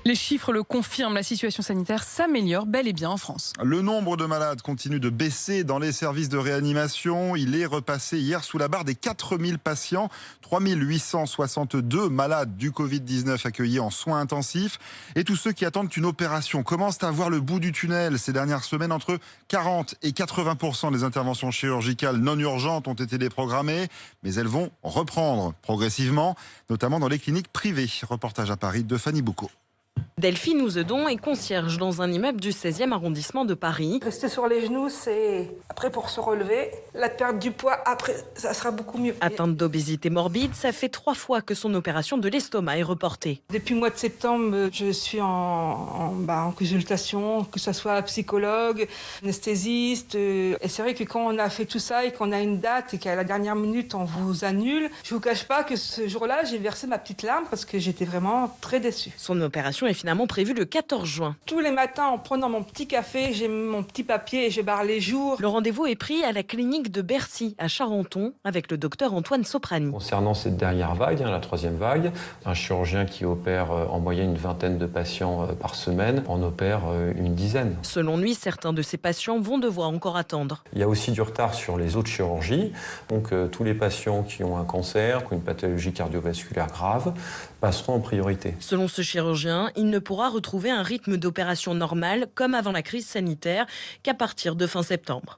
Les chiffres le confirment, la situation sanitaire s'améliore bel et bien en France. Le nombre de malades continue de baisser dans les services de réanimation. Il est repassé hier sous la barre des 4000 patients. 3862 malades du Covid-19 accueillis en soins intensifs. Et tous ceux qui attendent une opération commencent à voir le bout du tunnel. Ces dernières semaines, entre 40 et 80% des interventions chirurgicales non urgentes ont été déprogrammées. Mais elles vont reprendre progressivement, notamment dans les cliniques privées. Reportage à Paris de Fanny Boucaud. Delphine Ouzedon est concierge dans un immeuble du 16e arrondissement de Paris. Rester sur les genoux, c'est après pour se relever. La perte du poids, après, ça sera beaucoup mieux. Atteinte d'obésité morbide, ça fait 3 fois que son opération de l'estomac est reportée. Depuis le mois de septembre, je suis en consultation, que ce soit psychologue, anesthésiste. Et c'est vrai que quand on a fait tout ça et qu'on a une date et qu'à la dernière minute, on vous annule, je vous cache pas que ce jour-là, j'ai versé ma petite larme parce que j'étais vraiment très déçue. Son opération est finalement prévue le 14 juin. Tous les matins, en prenant mon petit café, j'ai mon petit papier et je barre les jours. Le rendez-vous est pris à la clinique de Bercy, à Charenton, avec le docteur Antoine Soprani. Concernant cette dernière vague, la 3e vague, un chirurgien qui opère en moyenne une vingtaine de patients par semaine en opère une dizaine. Selon lui, certains de ces patients vont devoir encore attendre. Il y a aussi du retard sur les autres chirurgies. Donc tous les patients qui ont un cancer, qui ont une pathologie cardiovasculaire grave, passeront en priorité. Selon ce chirurgien, il ne pourra retrouver un rythme d'opération normal comme avant la crise sanitaire qu'à partir de fin septembre.